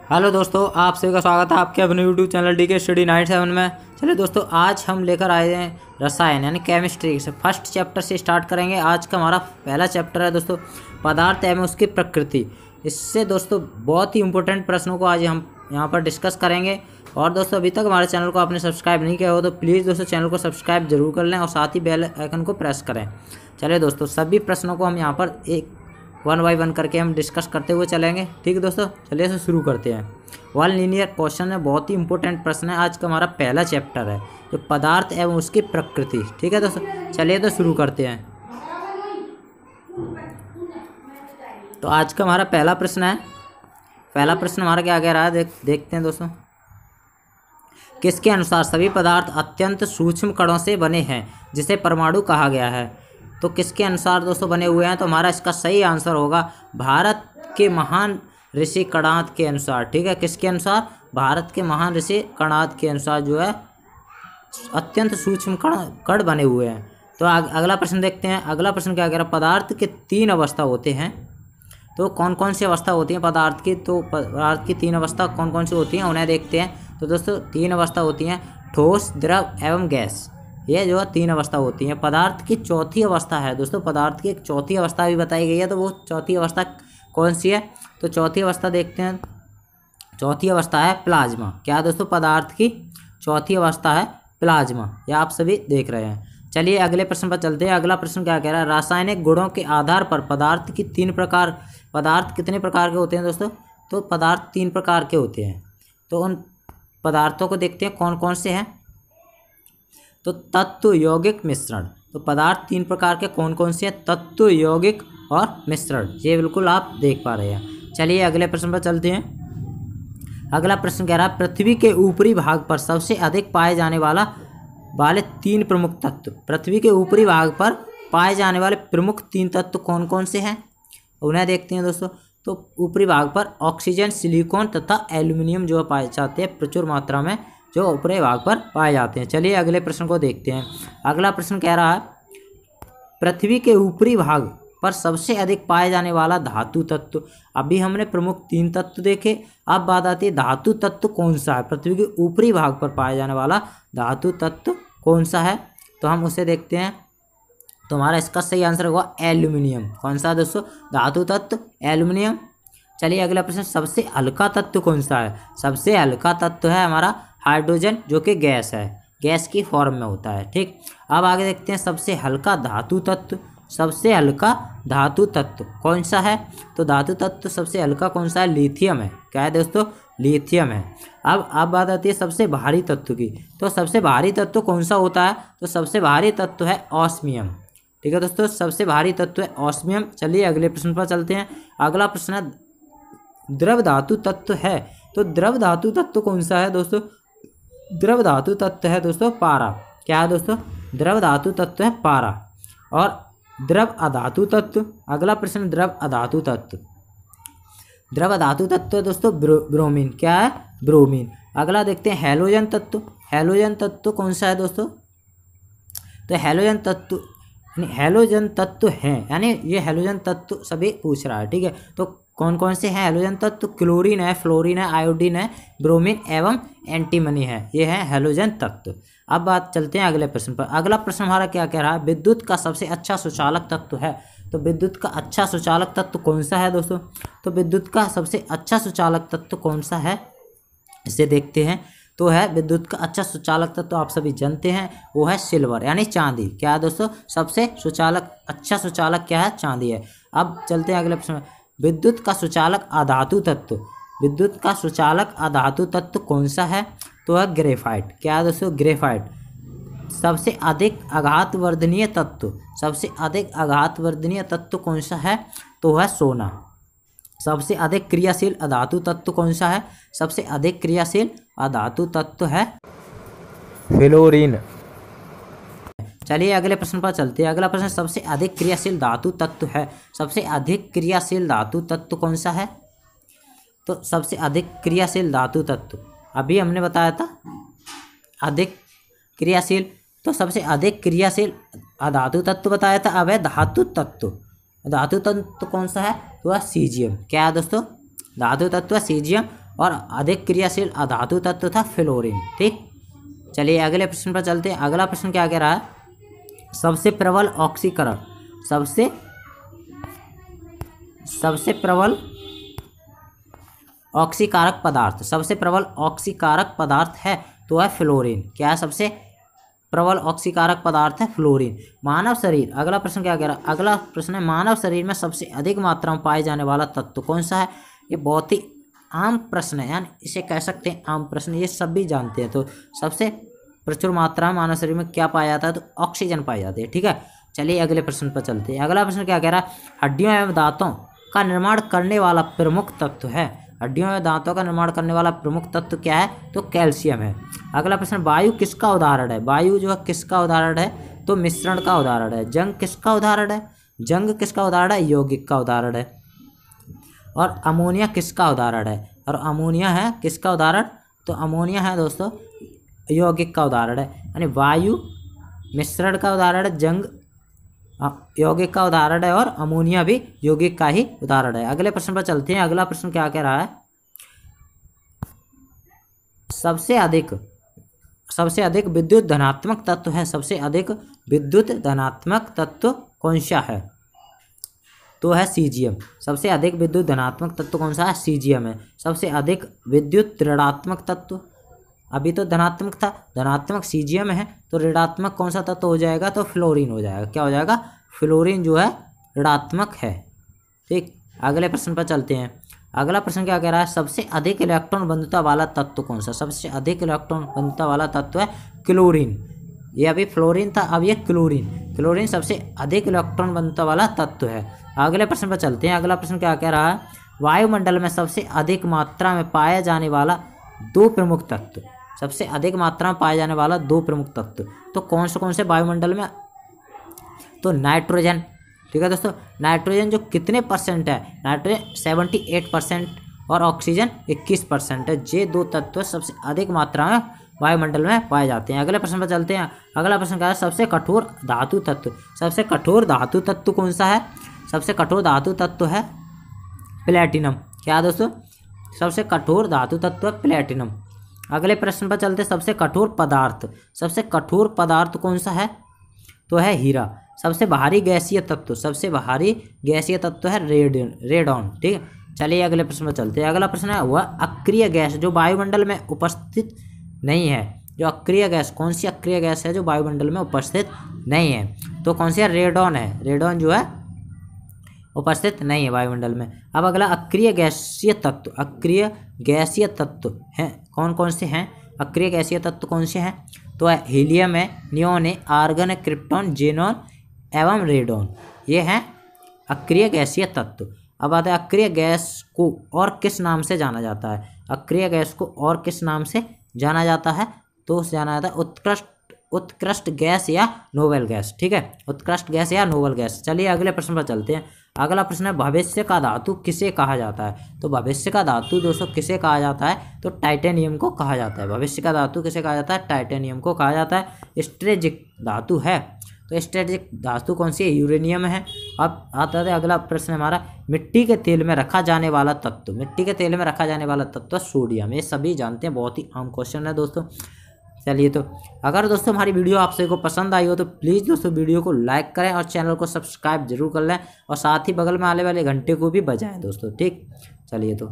Hello दोस्तों, आप सभी का स्वागत है आपके अपने यूट्यूब चैनल डीके स्टडी 97 में। चलिए दोस्तों, आज हम लेकर आए हैं रसायन यानी केमिस्ट्री से फर्स्ट चैप्टर से स्टार्ट करेंगे। आज का हमारा पहला चैप्टर है दोस्तों पदार्थ एवं उसकी प्रकृति। इससे दोस्तों बहुत ही इंपॉर्टेंट प्रश्नों को आज हम यहाँ पर डिस्कस करेंगे। और दोस्तों अभी तक हमारे चैनल को आपने सब्सक्राइब नहीं किया हो तो प्लीज़ दोस्तों चैनल को सब्सक्राइब जरूर कर लें और साथ ही बेल आइकन को प्रेस करें। चलिए दोस्तों, सभी प्रश्नों को हम यहाँ पर एक 1 बाय 1 करके हम डिस्कस करते हुए चलेंगे। ठीक है दोस्तों, चलिए इसे शुरू करते हैं। वन लीनियर क्वेश्चन है, बहुत ही इंपॉर्टेंट प्रश्न है। आज का हमारा पहला चैप्टर है जो पदार्थ एवं उसकी प्रकृति। ठीक है दोस्तों, चलिए तो शुरू करते हैं। तो आज का हमारा पहला प्रश्न है। पहला प्रश्न हमारा क्या कह रहा है, देखते हैं दोस्तों। किसके अनुसार सभी पदार्थ अत्यंत सूक्ष्म कणों से बने हैं जिसे परमाणु कहा गया है? तो किसके अनुसार दोस्तों बने हुए हैं? तो हमारा इसका सही आंसर होगा भारत के महान ऋषि कणाद के अनुसार। ठीक है, किसके अनुसार? भारत के महान ऋषि कणाद के अनुसार जो है अत्यंत सूक्ष्म कण बने हुए हैं। तो अगला प्रश्न देखते हैं। अगला प्रश्न क्या कह रहा है, पदार्थ के 3 अवस्था होते हैं। तो कौन कौन सी अवस्था होती है पदार्थ की? तो पदार्थ की 3 अवस्था कौन कौन सी होती हैं उन्हें देखते हैं। तो दोस्तों 3 अवस्था होती हैं, ठोस, द्रव एवं गैस। ये जो है 3 अवस्था होती हैं। पदार्थ की चौथी अवस्था है दोस्तों, पदार्थ की एक चौथी अवस्था भी बताई गई है। तो वो चौथी अवस्था कौन सी है? तो चौथी अवस्था देखते हैं। चौथी अवस्था है प्लाज्मा। क्या दोस्तों? पदार्थ की चौथी अवस्था है प्लाज्मा। ये आप सभी देख रहे हैं। चलिए अगले प्रश्न पर चलते हैं। अगला प्रश्न क्या कह रहा है, रासायनिक गुणों के आधार पर पदार्थ की 3 प्रकार। पदार्थ कितने प्रकार के होते हैं दोस्तों? तो पदार्थ 3 प्रकार के होते हैं। तो उन पदार्थों को देखते हैं कौन कौन से हैं। तो तत्व, यौगिक, मिश्रण। तो पदार्थ 3 प्रकार के कौन कौन से हैं? तत्व, यौगिक और मिश्रण। ये बिल्कुल आप देख पा रहे हैं। चलिए अगले प्रश्न पर चलते हैं। अगला प्रश्न कह रहा है, पृथ्वी के ऊपरी भाग पर सबसे अधिक पाए जाने वाले 3 प्रमुख तत्व। पृथ्वी के ऊपरी भाग पर पाए जाने वाले प्रमुख 3 तत्व कौन कौन से हैं उन्हें देखते हैं दोस्तों। तो ऊपरी भाग पर ऑक्सीजन, सिलिकॉन तथा एल्यूमिनियम जो पाए जाते हैं प्रचुर मात्रा में, जो ऊपरी भाग पर पाए जाते हैं। चलिए अगले प्रश्न को देखते हैं। अगला प्रश्न कह रहा है, पृथ्वी के ऊपरी भाग पर सबसे अधिक पाए जाने वाला धातु तत्व। अभी हमने प्रमुख 3 तत्व देखे, अब बात आती है धातु तत्व कौन सा है? पृथ्वी के ऊपरी भाग पर पाए जाने वाला धातु तत्व कौन सा है? तो हम उसे देखते हैं। तो हमारा इसका सही आंसर होगा एल्यूमिनियम। कौन सा दोस्तों? धातु तत्व एल्यूमिनियम। चलिए अगला प्रश्न, सबसे हल्का तत्व कौन सा है? सबसे हल्का तत्व है हमारा हाइड्रोजन, जो कि गैस है, गैस की फॉर्म में होता है। ठीक, अब आगे देखते हैं सबसे हल्का धातु तत्व। सबसे हल्का धातु तत्व कौन सा है? तो धातु तत्व सबसे हल्का कौन सा है? लिथियम है। क्या है दोस्तों? लिथियम है। अब बात आती है सबसे भारी तत्व की। तो सबसे भारी तत्व कौन सा होता है? तो सबसे भारी तत्व है ऑस्मियम। ठीक है दोस्तों, सबसे भारी तत्व है ऑस्मियम। चलिए अगले प्रश्न पर चलते हैं। अगला प्रश्न है, द्रव धातु तत्व है। तो द्रव धातु तत्व कौन सा है दोस्तों? द्रव धातु तत्व है दोस्तों पारा। क्या है दोस्तों? द्रव धातु तत्व है पारा। और द्रव अधातु तत्व, अगला प्रश्न द्रव अधातु तत्व। द्रव धातु तत्व दोस्तों ब्रोमीन। क्या है? ब्रोमीन। अगला देखते हैं हैलोजन तत्व। हैलोजन तत्व कौन सा है दोस्तों? तो हैलोजन तत्व हैं, यानी ये हैलोजन तत्व सभी पूछ रहा है। ठीक है, तो कौन कौन से हैं हैलोजन तत्व? क्लोरीन है, फ्लोरीन है, आयोडीन है, ब्रोमीन एवं एंटीमनी है। ये है हैलोजन तत्व। अब बात चलते हैं अगले प्रश्न पर। अगला प्रश्न हमारा क्या कह रहा है, विद्युत का सबसे अच्छा सुचालक तत्व है। तो विद्युत का अच्छा सुचालक तत्व कौन सा है दोस्तों? तो विद्युत का सबसे अच्छा सुचालक तत्व कौन सा है, इसे देखते हैं। तो है विद्युत का अच्छा सुचालक तत्व, आप सभी जानते हैं, वो है सिल्वर यानी चांदी। क्या है दोस्तों? सबसे अच्छा सुचालक क्या है? चांदी है। अब चलते हैं अगले प्रश्न। विद्युत का सुचालक अधातु तत्व। विद्युत का सुचालक अधातु तत्व कौन सा है? तो है ग्रेफाइट। क्या है दोस्तों? ग्रेफाइट। सबसे अधिक आघातवर्धनीय तत्व। सबसे अधिक आघातवर्धनीय तत्व कौन सा है? तो है सोना। सबसे अधिक क्रियाशील अधातु तत्व कौन सा है? सबसे अधिक क्रियाशील अधातु तत्व है फ्लोरीन। चलिए अगले प्रश्न पर चलते हैं। अगला प्रश्न, सबसे अधिक क्रियाशील धातु तत्व है। सबसे अधिक क्रियाशील धातु तत्व कौन सा है? तो सबसे अधिक क्रियाशील धातु तत्व अभी हमने बताया था अधिक क्रियाशील, तो सबसे अधिक क्रियाशील अधातु तत्व बताया था। अब है धातु तत्व। धातु तत्व कौन सा है? तो है सीजियम। क्या है दोस्तों? धातु तत्व सीजियम। और अधिक क्रियाशील अधातु तत्व था फ्लोरीन। ठीक, चलिए अगले प्रश्न पर चलते हैं। अगला प्रश्न क्या कह रहा है, सबसे प्रबल ऑक्सीकरण, सबसे प्रबल ऑक्सीकारक पदार्थ, सबसे प्रबल ऑक्सीकारक पदार्थ है तो है फ्लोरीन। क्या है सबसे प्रबल ऑक्सीकारक पदार्थ है फ्लोरीन। मानव शरीर, अगला प्रश्न क्या कह रहा है, अगला प्रश्न है मानव शरीर में सबसे अधिक मात्रा में पाए जाने वाला तत्व कौन सा है। ये बहुत ही आम प्रश्न है, यानी इसे कह सकते हैं आम प्रश्न, ये सब भी जानते हैं। तो सबसे प्रचुर मात्रा में मानव शरीर में क्या पाया जाता है, तो ऑक्सीजन पाई जाती है। ठीक है, चलिए अगले प्रश्न पर चलते हैं। अगला प्रश्न क्या कह रहा है, हड्डियों एवं दांतों का निर्माण करने वाला प्रमुख तत्व है। हड्डियों में दांतों का निर्माण करने वाला प्रमुख तत्व क्या है, तो कैल्शियम है। अगला प्रश्न, वायु किसका उदाहरण है। वायु जो है किसका उदाहरण है, तो मिश्रण का उदाहरण है। जंग किसका उदाहरण है, जंग किसका उदाहरण है, यौगिक का उदाहरण है। और अमोनिया किसका उदाहरण है, और अमोनिया है किसका उदाहरण, तो अमोनिया है दोस्तों यौगिक का उदाहरण है। यानी वायु मिश्रण का उदाहरण है, जंग यौगिक का उदाहरण है, और अमोनिया भी यौगिक का ही उदाहरण है। अगले प्रश्न पर चलते हैं। अगला प्रश्न क्या कह रहा है, सबसे अधिक विद्युत धनात्मक तत्व है, सबसे अधिक विद्युत धनात्मक तत्व कौन सा है, तो है सीजियम। सबसे अधिक विद्युत धनात्मक तत्व कौन सा है, सीजियम है। सबसे अधिक विद्युत ऋणात्मक तत्व, अभी तो धनात्मक था, धनात्मक सीजियम है, तो ऋणात्मक कौन सा तत्व हो जाएगा, तो फ्लोरीन हो जाएगा। क्या हो जाएगा, फ्लोरीन जो है ऋणात्मक है। ठीक, अगले प्रश्न पर चलते हैं। अगला प्रश्न क्या कह रहा है, सबसे अधिक इलेक्ट्रॉन बंधुता वाला तत्व कौन सा, सबसे अधिक इलेक्ट्रॉन बंधुता वाला तत्व है क्लोरीन। ये अभी फ्लोरीन था, अब ये क्लोरीन, क्लोरीन सबसे अधिक इलेक्ट्रॉन बंधुता वाला तत्व है। अगले प्रश्न पर चलते हैं। अगला प्रश्न क्या कह रहा है, वायुमंडल में सबसे अधिक मात्रा में पाया जाने वाला दो प्रमुख तत्व, सबसे अधिक मात्रा में पाया जाने वाला दो प्रमुख तत्व, तो कौन से वायुमंडल में, तो नाइट्रोजन। ठीक है दोस्तों, नाइट्रोजन जो कितने परसेंट है, नाइट्रोजन 78% और ऑक्सीजन 21% है। ये दो तत्व सबसे अधिक मात्रा में वायुमंडल में पाए जाते हैं। अगले प्रश्न पर चलते हैं। अगला प्रश्न क्या है, सबसे कठोर धातु तत्व, सबसे कठोर धातु तत्व कौन सा है, सबसे कठोर धातु तत्व है प्लेटिनम। क्या दोस्तों, सबसे कठोर धातु तत्व प्लेटिनम। अगले प्रश्न पर चलते, सबसे कठोर पदार्थ, सबसे कठोर पदार्थ कौन सा है, तो है हीरा। सबसे भारी गैसीय तत्व, सबसे भारी गैसीय तत्व है रेडॉन। ठीक है, चलिए अगले प्रश्न पर चलते हैं। अगला प्रश्न है, वह अक्रिय गैस जो वायुमंडल में उपस्थित नहीं है, जो अक्रिय गैस, कौन सी अक्रिय गैस है जो वायुमंडल में उपस्थित नहीं है, तो कौन सी है, रेडॉन है। रेडॉन जो है उपस्थित नहीं है वायुमंडल में। अब अगला अक्रिय गैसीय तत्व, अक्रिय गैसीय तत्व हैं कौन कौन से हैं, अक्रिय गैसीय तत्व कौन से हैं, तो है हीलियम है, नियोन है, आर्गन है, क्रिप्टॉन, जेनॉन एवं रेडॉन, ये हैं अक्रिय गैसीय तत्व। अब आता है अक्रिय गैस को और किस नाम से जाना जाता है, अक्रिय गैस को और किस नाम से जाना जाता है, तो जाना जाता है उत्कृष्ट गैस या नोबेल गैस। ठीक है, उत्कृष्ट गैस या नोबेल गैस। चलिए अगले प्रश्न पर चलते हैं। अगला प्रश्न है, भविष्य का धातु किसे कहा जाता है, तो भविष्य का धातु दोस्तों किसे कहा जाता है, तो टाइटेनियम को कहा जाता है। भविष्य का धातु किसे कहा जाता है, टाइटेनियम को कहा जाता है। स्ट्रेटजिक धातु है, तो स्ट्रेटजिक धातु कौन सी है, यूरेनियम है। अब आता है अगला प्रश्न हमारा, मिट्टी के तेल में रखा जाने वाला तत्व, मिट्टी के तेल में रखा जाने वाला तत्व सोडियम। ये सभी जानते हैं, बहुत ही आम क्वेश्चन है दोस्तों। चलिए, तो अगर दोस्तों हमारी वीडियो आप सभी को पसंद आई हो तो प्लीज़ दोस्तों वीडियो को लाइक करें और चैनल को सब्सक्राइब जरूर कर लें, और साथ ही बगल में आने वाले घंटे को भी बजाएं दोस्तों। ठीक, चलिए तो।